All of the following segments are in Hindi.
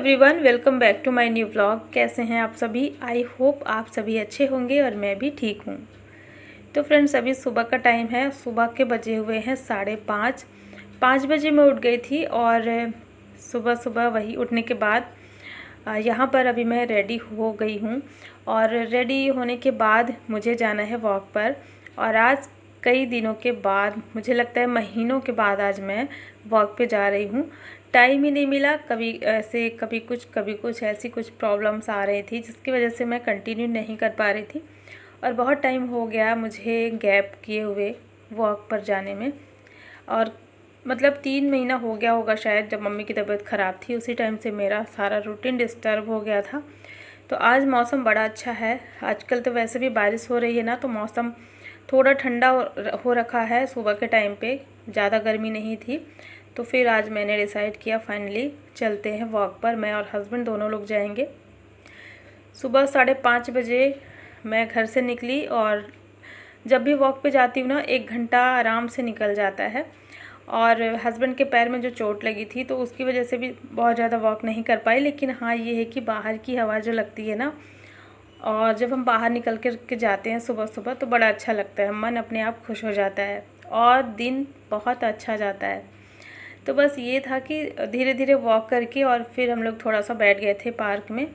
Everyone, welcome back to my new vlog. कैसे हैं आप सभी? आई होप आप सभी अच्छे होंगे और मैं भी ठीक हूँ। तो फ्रेंड्स, अभी सुबह का टाइम है। सुबह के बजे हुए हैं 5:30। 5 बजे मैं उठ गई थी और सुबह सुबह वही उठने के बाद यहाँ पर अभी मैं रेडी हो गई हूँ। और रेडी होने के बाद मुझे जाना है वॉक पर। और आज कई दिनों के बाद, मुझे लगता है महीनों के बाद, आज मैं वॉक पे जा रही हूँ। टाइम ही नहीं मिला, कभी ऐसे कभी कुछ ऐसी कुछ प्रॉब्लम्स आ रही थी जिसकी वजह से मैं कंटिन्यू नहीं कर पा रही थी। और बहुत टाइम हो गया मुझे गैप किए हुए वॉक पर जाने में। और मतलब 3 महीना हो गया होगा शायद, जब मम्मी की तबीयत ख़राब थी उसी टाइम से मेरा सारा रूटीन डिस्टर्ब हो गया था। तो आज मौसम बड़ा अच्छा है। आजकल तो वैसे भी बारिश हो रही है ना, तो मौसम थोड़ा ठंडा हो रखा है। सुबह के टाइम पे ज़्यादा गर्मी नहीं थी। तो फिर आज मैंने डिसाइड किया फाइनली चलते हैं वॉक पर। मैं और हस्बैंड दोनों लोग जाएंगे। सुबह 5:30 बजे मैं घर से निकली। और जब भी वॉक पे जाती हूँ ना, 1 घंटा आराम से निकल जाता है। और हस्बैंड के पैर में जो चोट लगी थी तो उसकी वजह से भी बहुत ज़्यादा वॉक नहीं कर पाई। लेकिन हाँ, ये है कि बाहर की हवा जो लगती है ना, और जब हम बाहर निकल के जाते हैं सुबह सुबह, तो बड़ा अच्छा लगता है। मन अपने आप खुश हो जाता है और दिन बहुत अच्छा जाता है। तो बस ये था कि धीरे धीरे वॉक करके और फिर हम लोग थोड़ा सा बैठ गए थे पार्क में।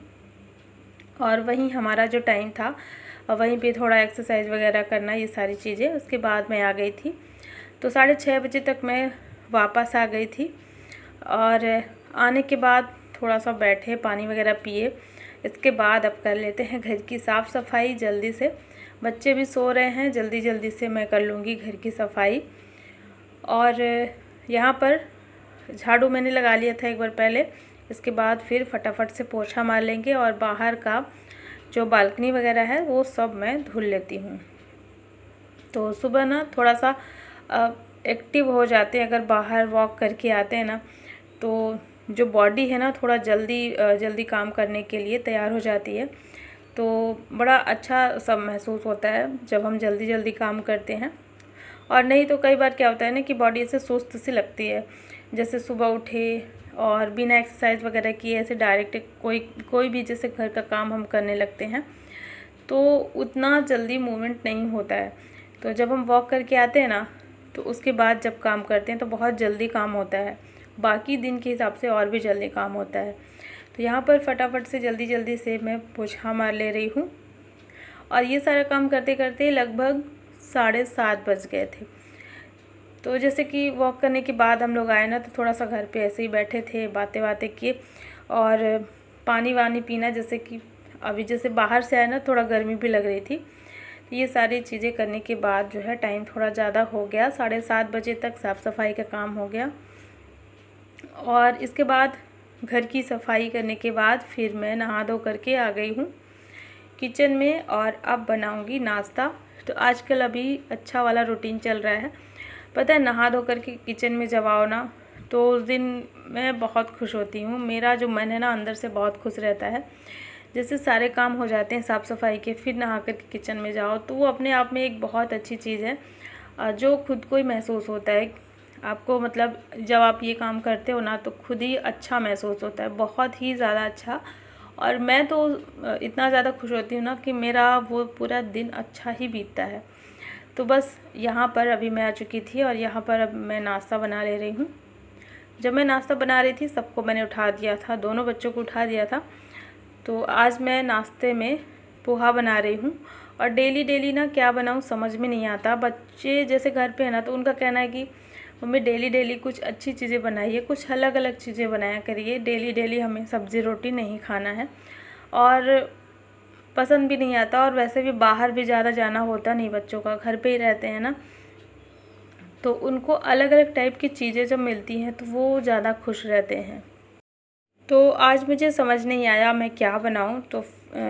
और वहीं हमारा जो टाइम था, वहीं पे थोड़ा एक्सरसाइज वगैरह करना, ये सारी चीज़ें। उसके बाद मैं आ गई थी। तो 6:30 बजे तक मैं वापस आ गई थी। और आने के बाद थोड़ा सा बैठे, पानी वगैरह पिए। इसके बाद अब कर लेते हैं घर की साफ़ सफाई जल्दी से। बच्चे भी सो रहे हैं, जल्दी जल्दी से मैं कर लूँगी घर की सफाई। और यहाँ पर झाड़ू मैंने लगा लिया था एक बार पहले। इसके बाद फिर फटाफट से पोछा मार लेंगे और बाहर का जो बालकनी वगैरह है वो सब मैं धुल लेती हूँ। तो सुबह ना थोड़ा सा एक्टिव हो जाते हैं, अगर बाहर वॉक करके आते हैं ना, तो जो बॉडी है ना थोड़ा जल्दी काम करने के लिए तैयार हो जाती है। तो बड़ा अच्छा सब महसूस होता है जब हम जल्दी जल्दी काम करते हैं। और नहीं तो कई बार क्या होता है ना कि बॉडी ऐसे सुस्त सी लगती है, जैसे सुबह उठे और बिना एक्सरसाइज वगैरह किए ऐसे डायरेक्ट कोई भी जैसे घर का काम हम करने लगते हैं, तो उतना जल्दी मूवमेंट नहीं होता है। तो जब हम वॉक करके आते हैं ना, तो उसके बाद जब काम करते हैं तो बहुत जल्दी काम होता है, बाकी दिन के हिसाब से और भी जल्दी काम होता है। तो यहाँ पर फटाफट से जल्दी जल्दी से मैं पोछा मार ले रही हूँ। और ये सारा काम करते करते लगभग 7:30 बज गए थे। तो जैसे कि वॉक करने के बाद हम लोग आए ना, तो थोड़ा सा घर पे ऐसे ही बैठे थे, बातें किए और पानी वानी पीना। जैसे कि अभी जैसे बाहर से आए ना, थोड़ा गर्मी भी लग रही थी। तो ये सारी चीज़ें करने के बाद जो है टाइम थोड़ा ज़्यादा हो गया। 7:30 बजे तक साफ़ सफाई का काम हो गया। और इसके बाद घर की सफाई करने के बाद फिर मैं नहा धो करके आ गई हूँ किचन में। और अब बनाऊँगी नाश्ता। तो आजकल अभी अच्छा वाला रूटीन चल रहा है। पता है, नहा धो करके किचन में जब आओ ना, तो उस दिन मैं बहुत खुश होती हूँ। मेरा जो मन है ना अंदर से बहुत खुश रहता है। जैसे सारे काम हो जाते हैं साफ़ सफाई के, फिर नहा करके किचन में जाओ, तो वो अपने आप में एक बहुत अच्छी चीज़ है, जो खुद को ही महसूस होता है आपको। मतलब जब आप ये काम करते हो ना, तो खुद ही अच्छा महसूस होता है, बहुत ही ज़्यादा अच्छा। और मैं तो इतना ज़्यादा खुश होती हूँ ना कि मेरा वो पूरा दिन अच्छा ही बीतता है। तो बस यहाँ पर अभी मैं आ चुकी थी और यहाँ पर अब मैं नाश्ता बना ले रही हूँ। जब मैं नाश्ता बना रही थी, सबको मैंने उठा दिया था, दोनों बच्चों को उठा दिया था। तो आज मैं नाश्ते में पोहा बना रही हूँ। और डेली ना क्या बनाऊँ समझ में नहीं आता। बच्चे जैसे घर पे है ना, तो उनका कहना है कि मम्मी डेली कुछ अच्छी चीज़ें बनाइए, कुछ अलग अलग चीज़ें बनाया करिए, डेली हमें सब्ज़ी रोटी नहीं खाना है। और पसंद भी नहीं आता। और वैसे भी बाहर भी ज़्यादा जाना होता नहीं बच्चों का, घर पे ही रहते हैं ना, तो उनको अलग अलग टाइप की चीज़ें जब मिलती हैं तो वो ज़्यादा खुश रहते हैं। तो आज मुझे समझ नहीं आया मैं क्या बनाऊं। तो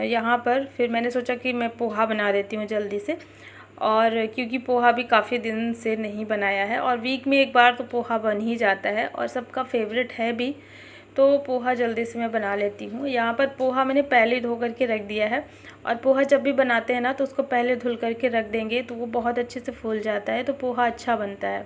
यहाँ पर फिर मैंने सोचा कि मैं पोहा बना देती हूँ जल्दी से। और क्योंकि पोहा भी काफ़ी दिन से नहीं बनाया है, और वीक में एक बार तो पोहा बन ही जाता है और सबका फेवरेट है भी, तो पोहा जल्दी से मैं बना लेती हूँ। यहाँ पर पोहा मैंने पहले धो करके रख दिया है। और पोहा जब भी बनाते हैं ना, तो उसको पहले धुल करके रख देंगे तो वो बहुत अच्छे से फूल जाता है, तो पोहा अच्छा बनता है।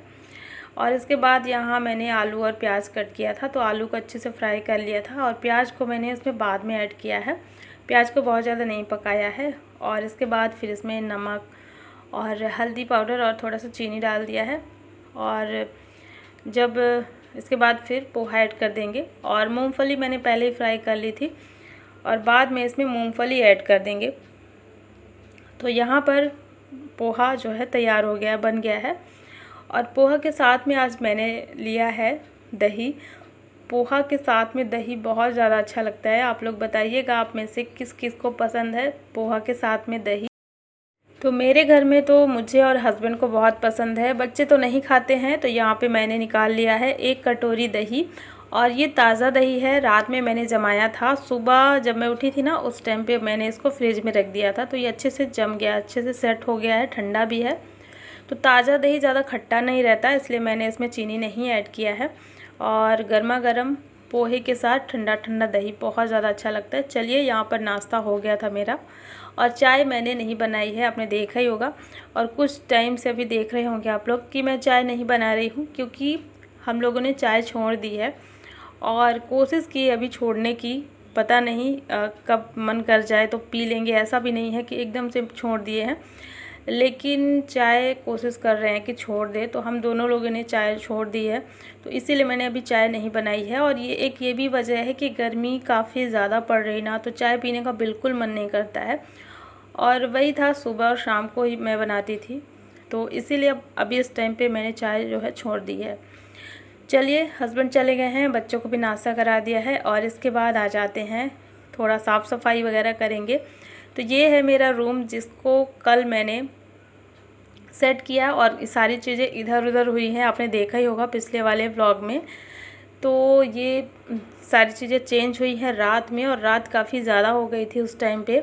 और इसके बाद यहाँ मैंने आलू और प्याज कट किया था, तो आलू को अच्छे से फ्राई कर लिया था और प्याज को मैंने इसमें बाद में ऐड किया है। प्याज को बहुत ज़्यादा नहीं पकाया है। और इसके बाद फिर इसमें नमक और हल्दी पाउडर और थोड़ा सा चीनी डाल दिया है। और जब इसके बाद फिर पोहा ऐड कर देंगे। और मूंगफली मैंने पहले ही फ्राई कर ली थी और बाद में इसमें मूंगफली ऐड कर देंगे। तो यहाँ पर पोहा जो है तैयार हो गया है, बन गया है। और पोहा के साथ में आज मैंने लिया है दही। पोहा के साथ में दही बहुत ज़्यादा अच्छा लगता है। आप लोग बताइएगा आप में से किस किस को पसंद है पोहा के साथ में दही। तो मेरे घर में तो मुझे और हस्बैंड को बहुत पसंद है, बच्चे तो नहीं खाते हैं। तो यहाँ पे मैंने निकाल लिया है 1 कटोरी दही। और ये ताज़ा दही है, रात में मैंने जमाया था। सुबह जब मैं उठी थी ना उस टाइम पे मैंने इसको फ्रिज में रख दिया था, तो ये अच्छे से जम गया, अच्छे से सेट हो गया है, ठंडा भी है। तो ताज़ा दही ज़्यादा खट्टा नहीं रहता, इसलिए मैंने इसमें चीनी नहीं ऐड किया है। और गर्मा गर्म पोहे के साथ ठंडा ठंडा दही बहुत ज़्यादा अच्छा लगता है। चलिए, यहाँ पर नाश्ता हो गया था मेरा। और चाय मैंने नहीं बनाई है, आपने देखा ही होगा। और कुछ टाइम से अभी देख रहे होंगे आप लोग कि मैं चाय नहीं बना रही हूँ, क्योंकि हम लोगों ने चाय छोड़ दी है। और कोशिश की अभी छोड़ने की, पता नहीं कब मन कर जाए तो पी लेंगे। ऐसा भी नहीं है कि एकदम से छोड़ दिए हैं, लेकिन चाय कोशिश कर रहे हैं कि छोड़ दे। तो हम दोनों लोगों ने चाय छोड़ दी है, तो इसीलिए मैंने अभी चाय नहीं बनाई है। और ये भी वजह है कि गर्मी काफ़ी ज़्यादा पड़ रही ना, तो चाय पीने का बिल्कुल मन नहीं करता है। और वही था, सुबह और शाम को ही मैं बनाती थी, तो इसीलिए अब अभी इस टाइम पे मैंने चाय जो है छोड़ दी है। चलिए, हस्बैंड चले गए हैं, बच्चों को भी नाश्ता करा दिया है। और इसके बाद आ जाते हैं, थोड़ा साफ़ सफाई वगैरह करेंगे। तो ये है मेरा रूम, जिसको कल मैंने सेट किया और सारी चीज़ें इधर उधर हुई हैं, आपने देखा ही होगा पिछले वाले व्लॉग में। तो ये सारी चीज़ें चेंज हुई हैं रात में, और रात काफ़ी ज़्यादा हो गई थी उस टाइम पे,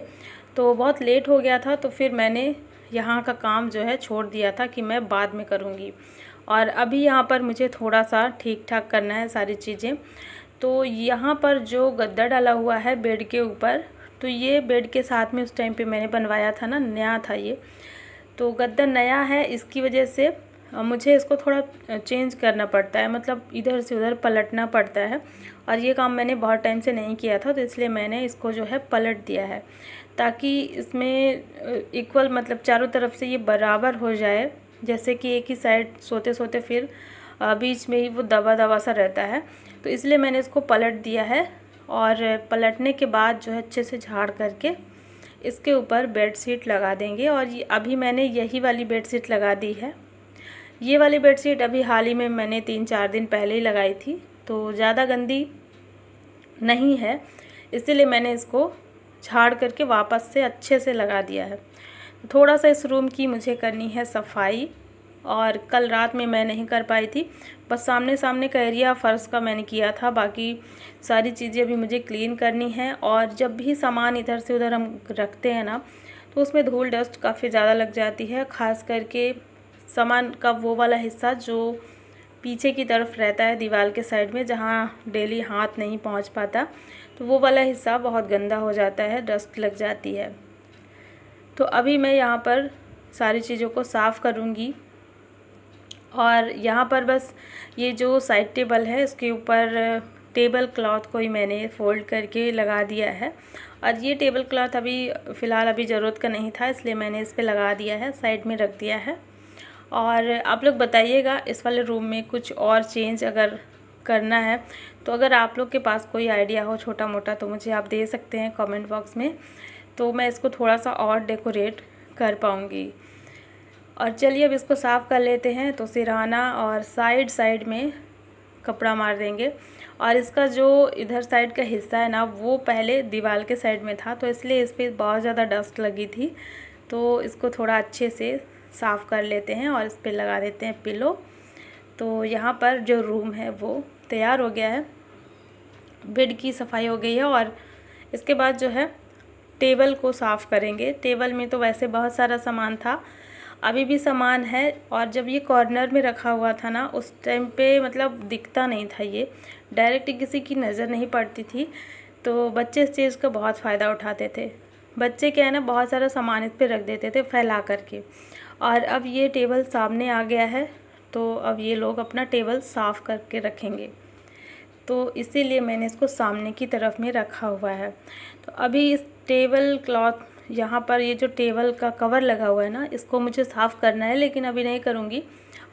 तो बहुत लेट हो गया था। तो फिर मैंने यहाँ का काम जो है छोड़ दिया था कि मैं बाद में करूँगी। और अभी यहाँ पर मुझे थोड़ा सा ठीक ठाक करना है सारी चीज़ें। तो यहाँ पर जो गद्दा डाला हुआ है बेड के ऊपर, तो ये बेड के साथ में उस टाइम पे मैंने बनवाया था ना, नया था ये। तो गद्दा नया है, इसकी वजह से मुझे इसको थोड़ा चेंज करना पड़ता है, मतलब इधर से उधर पलटना पड़ता है। और ये काम मैंने बहुत टाइम से नहीं किया था, तो इसलिए मैंने इसको जो है पलट दिया है, ताकि इसमें इक्वल, मतलब चारों तरफ से ये बराबर हो जाए। जैसे कि एक ही साइड सोते सोते फिर बीच में ही वो दबा दबा सा रहता है, तो इसलिए मैंने इसको पलट दिया है। और पलटने के बाद जो है अच्छे से झाड़ करके इसके ऊपर बेडशीट लगा देंगे। और ये अभी मैंने यही वाली बेडशीट लगा दी है। ये वाली बेडशीट अभी हाल ही में मैंने 3-4 दिन पहले ही लगाई थी, तो ज़्यादा गंदी नहीं है, इसीलिए मैंने इसको झाड़ करके वापस से अच्छे से लगा दिया है। थोड़ा सा इस रूम की मुझे करनी है सफाई, और कल रात में मैं नहीं कर पाई थी। बस सामने सामने का एरिया फ़र्श का मैंने किया था, बाकी सारी चीज़ें अभी मुझे क्लीन करनी है। और जब भी सामान इधर से उधर हम रखते हैं ना, तो उसमें धूल डस्ट काफ़ी ज़्यादा लग जाती है, ख़ास करके सामान का वो वाला हिस्सा जो पीछे की तरफ रहता है दीवार के साइड में, जहाँ डेली हाथ नहीं पहुँच पाता, तो वो वाला हिस्सा बहुत गंदा हो जाता है, डस्ट लग जाती है। तो अभी मैं यहाँ पर सारी चीज़ों को साफ़ करूँगी। और यहाँ पर बस ये जो साइड टेबल है, इसके ऊपर टेबल क्लॉथ को ही मैंने फ़ोल्ड करके लगा दिया है। और ये टेबल क्लॉथ अभी फ़िलहाल अभी ज़रूरत का नहीं था, इसलिए मैंने इस पर लगा दिया है, साइड में रख दिया है। और आप लोग बताइएगा इस वाले रूम में कुछ और चेंज अगर करना है, तो अगर आप लोग के पास कोई आइडिया हो छोटा मोटा, तो मुझे आप दे सकते हैं कमेंट बॉक्स में, तो मैं इसको थोड़ा सा और डेकोरेट कर पाऊँगी। और चलिए अब इसको साफ़ कर लेते हैं। तो सिरहाना और साइड साइड में कपड़ा मार देंगे। और इसका जो इधर साइड का हिस्सा है ना, वो पहले दीवार के साइड में था, तो इसलिए इस पर बहुत ज़्यादा डस्ट लगी थी। तो इसको थोड़ा अच्छे से साफ़ कर लेते हैं और इस पर लगा देते हैं पिलो। तो यहाँ पर जो रूम है वो तैयार हो गया है, बेड की सफाई हो गई है। और इसके बाद जो है टेबल को साफ़ करेंगे। टेबल में तो वैसे बहुत सारा सामान था, अभी भी सामान है। और जब ये कॉर्नर में रखा हुआ था ना, उस टाइम पे मतलब दिखता नहीं था, ये डायरेक्ट किसी की नज़र नहीं पड़ती थी। तो बच्चे इस चीज़ का बहुत फ़ायदा उठाते थे। बच्चे क्या है ना, बहुत सारा सामान इस पे रख देते थे फैला करके। और अब ये टेबल सामने आ गया है, तो अब ये लोग अपना टेबल साफ़ करके रखेंगे, तो इसीलिए मैंने इसको सामने की तरफ में रखा हुआ है। तो अभी इस टेबल क्लॉथ, यहाँ पर ये जो टेबल का कवर लगा हुआ है ना, इसको मुझे साफ़ करना है, लेकिन अभी नहीं करूँगी।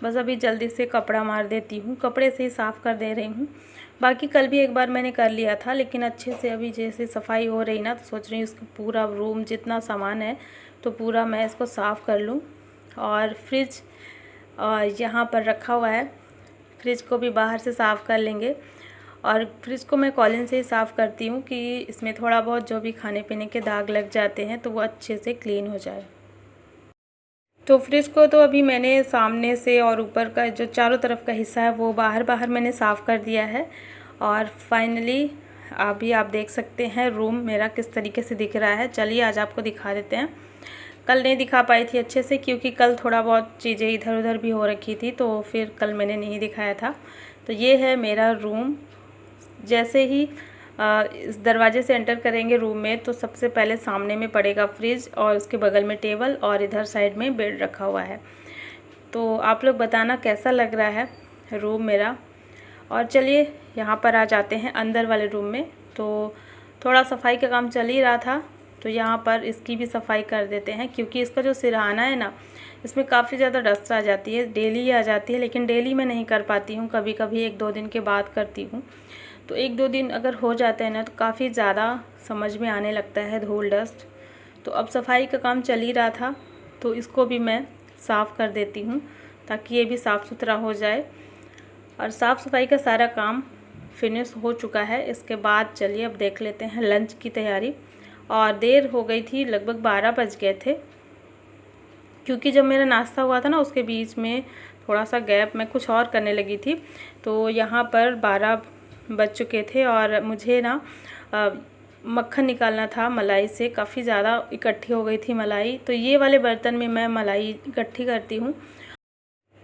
बस अभी जल्दी से कपड़ा मार देती हूँ, कपड़े से ही साफ़ कर दे रही हूँ। बाकी कल भी एक बार मैंने कर लिया था, लेकिन अच्छे से अभी जैसे सफाई हो रही ना, तो सोच रही हूँ इसका पूरा रूम जितना सामान है तो पूरा मैं इसको साफ़ कर लूँ। और फ्रिज यहाँ पर रखा हुआ है, फ्रिज को भी बाहर से साफ़ कर लेंगे। और फ्रिज को मैं कॉलिन से ही साफ़ करती हूँ कि इसमें थोड़ा बहुत जो भी खाने पीने के दाग लग जाते हैं तो वो अच्छे से क्लीन हो जाए। तो फ्रिज को तो अभी मैंने सामने से और ऊपर का जो चारों तरफ का हिस्सा है वो बाहर मैंने साफ़ कर दिया है। और फाइनली अभी आप देख सकते हैं रूम मेरा किस तरीके से दिख रहा है। चलिए आज आपको दिखा देते हैं। कल नहीं दिखा पाई थी अच्छे से, क्योंकि कल थोड़ा बहुत चीज़ें इधर उधर भी हो रखी थी, तो फिर कल मैंने नहीं दिखाया था। तो ये है मेरा रूम। जैसे ही इस दरवाजे से एंटर करेंगे रूम में, तो सबसे पहले सामने में पड़ेगा फ्रिज और उसके बगल में टेबल और इधर साइड में बेड रखा हुआ है। तो आप लोग बताना कैसा लग रहा है रूम मेरा। और चलिए यहाँ पर आ जाते हैं अंदर वाले रूम में। तो थोड़ा सफाई का काम चल ही रहा था, तो यहाँ पर इसकी भी सफाई कर देते हैं, क्योंकि इसका जो सिरहाना है ना, इसमें काफ़ी ज़्यादा डस्ट आ जाती है। डेली आ जाती है, लेकिन डेली मैं नहीं कर पाती हूँ, कभी कभी 1-2 दिन के बाद करती हूँ। तो 1-2 दिन अगर हो जाते हैं ना, तो काफ़ी ज़्यादा समझ में आने लगता है धूल डस्ट। तो अब सफाई का काम चल ही रहा था, तो इसको भी मैं साफ़ कर देती हूँ ताकि ये भी साफ़ सुथरा हो जाए। और साफ़ सफाई का सारा काम फिनिश हो चुका है। इसके बाद चलिए अब देख लेते हैं लंच की तैयारी। और देर हो गई थी, लगभग 12 बज गए थे, क्योंकि जब मेरा नाश्ता हुआ था ना, उसके बीच में थोड़ा सा गैप मैं कुछ और करने लगी थी। तो यहाँ पर 12 बज चुके थे और मुझे ना मक्खन निकालना था मलाई से। काफ़ी ज़्यादा इकट्ठी हो गई थी मलाई, तो ये वाले बर्तन में मैं मलाई इकट्ठी करती हूँ।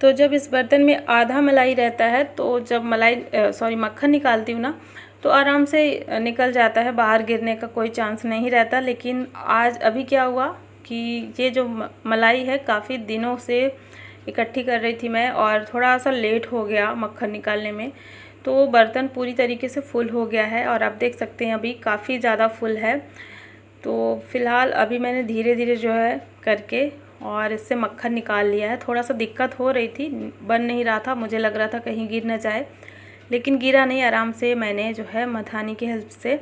तो जब इस बर्तन में आधा मलाई रहता है, तो जब मक्खन निकालती हूँ ना, तो आराम से निकल जाता है, बाहर गिरने का कोई चांस नहीं रहता। लेकिन आज अभी क्या हुआ कि ये जो मलाई है काफ़ी दिनों से इकट्ठी कर रही थी मैं, और थोड़ा सा लेट हो गया मक्खन निकालने में, तो बर्तन पूरी तरीके से फुल हो गया है। और आप देख सकते हैं अभी काफ़ी ज़्यादा फुल है। तो फ़िलहाल अभी मैंने धीरे धीरे जो है करके और इससे मक्खन निकाल लिया है। थोड़ा सा दिक्कत हो रही थी, बन नहीं रहा था, मुझे लग रहा था कहीं गिर न जाए, लेकिन गिरा नहीं। आराम से मैंने जो है मथानी की हेल्प से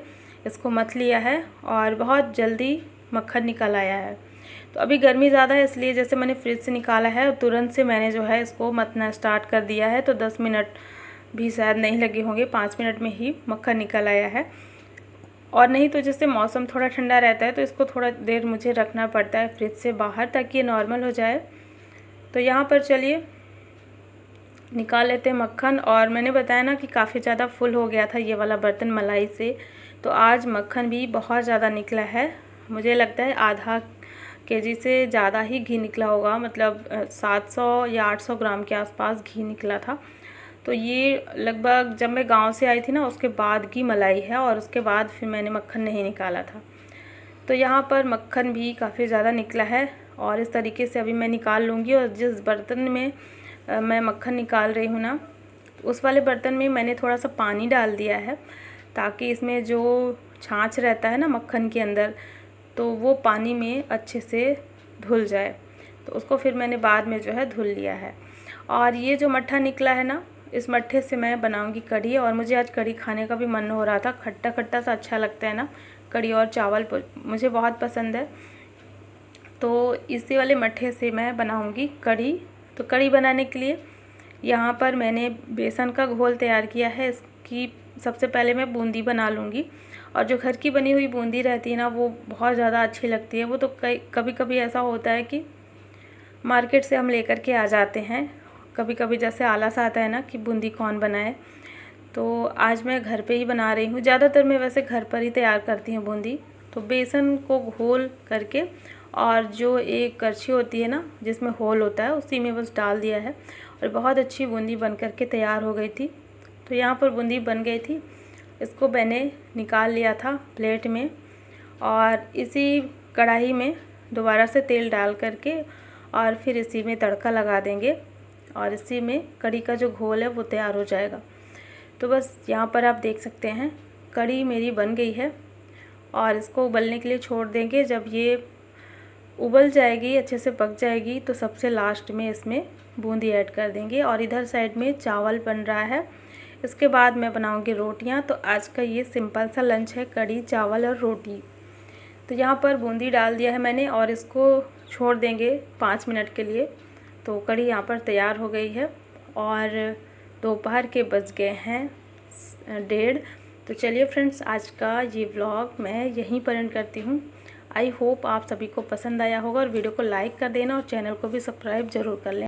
इसको मथ लिया है और बहुत जल्दी मक्खन निकल आया है। तो अभी गर्मी ज़्यादा है, इसलिए जैसे मैंने फ्रिज से निकाला है तुरंत से मैंने जो है इसको मथना स्टार्ट कर दिया है। तो 10 मिनट भी शायद नहीं लगे होंगे, 5 मिनट में ही मक्खन निकल आया है। और नहीं तो जैसे मौसम थोड़ा ठंडा रहता है, तो इसको थोड़ा देर मुझे रखना पड़ता है फ्रिज से बाहर, ताकि ये नॉर्मल हो जाए। तो यहाँ पर चलिए निकाल लेते हैं मक्खन। और मैंने बताया ना कि काफ़ी ज़्यादा फुल हो गया था ये वाला बर्तन मलाई से, तो आज मक्खन भी बहुत ज़्यादा निकला है। मुझे लगता है आधा केजी से ज़्यादा ही घी निकला होगा, मतलब 700 या 800 ग्राम के आसपास घी निकला था। तो ये लगभग जब मैं गांव से आई थी ना, उसके बाद की मलाई है, और उसके बाद फिर मैंने मक्खन नहीं निकाला था। तो यहाँ पर मक्खन भी काफ़ी ज़्यादा निकला है, और इस तरीके से अभी मैं निकाल लूँगी। और जिस बर्तन में मैं मक्खन निकाल रही हूँ ना, उस वाले बर्तन में मैंने थोड़ा सा पानी डाल दिया है, ताकि इसमें जो छाछ रहता है ना मक्खन के अंदर, तो वो पानी में अच्छे से धुल जाए। तो उसको फिर मैंने बाद में जो है धुल लिया है। और ये जो मट्ठा निकला है ना, इस मट्ठे से मैं बनाऊंगी कढ़ी। और मुझे आज कढ़ी खाने का भी मन हो रहा था, खट्टा खट्टा सा अच्छा लगता है ना कढ़ी, और चावल मुझे बहुत पसंद है। तो इसी वाले मट्ठे से मैं बनाऊंगी कढ़ी। तो कढ़ी बनाने के लिए यहाँ पर मैंने बेसन का घोल तैयार किया है। इसकी सबसे पहले मैं बूंदी बना लूँगी। और जो घर की बनी हुई बूंदी रहती है ना, वो बहुत ज़्यादा अच्छी लगती है। वो तो कभी कभी ऐसा होता है कि मार्केट से हम लेकर के आ जाते हैं, कभी कभी जैसे आलस आता है ना कि बूंदी कौन बनाए, तो आज मैं घर पे ही बना रही हूँ। ज़्यादातर मैं वैसे घर पर ही तैयार करती हूँ बूंदी। तो बेसन को घोल करके, और जो एक करछी होती है ना जिसमें होल होता है, उसी में बस डाल दिया है, और बहुत अच्छी बूंदी बन करके तैयार हो गई थी। तो यहाँ पर बूंदी बन गई थी, इसको मैंने निकाल लिया था प्लेट में। और इसी कढ़ाई में दोबारा से तेल डाल करके और फिर इसी में तड़का लगा देंगे। और इसी में कढ़ी का जो घोल है वो तैयार हो जाएगा। तो बस यहाँ पर आप देख सकते हैं कढ़ी मेरी बन गई है और इसको उबलने के लिए छोड़ देंगे। जब ये उबल जाएगी, अच्छे से पक जाएगी, तो सबसे लास्ट में इसमें बूंदी ऐड कर देंगे। और इधर साइड में चावल बन रहा है, इसके बाद मैं बनाऊंगी रोटियां। तो आज का ये सिंपल सा लंच है, कढ़ी चावल और रोटी। तो यहाँ पर बूंदी डाल दिया है मैंने और इसको छोड़ देंगे 5 मिनट के लिए। तो कढ़ी यहाँ पर तैयार हो गई है और दोपहर के बज गए हैं 1:30। तो चलिए फ्रेंड्स, आज का ये व्लॉग मैं यहीं पर एंड करती हूँ। आई होप आप सभी को पसंद आया होगा और वीडियो को लाइक कर देना और चैनल को भी सब्सक्राइब ज़रूर कर लें।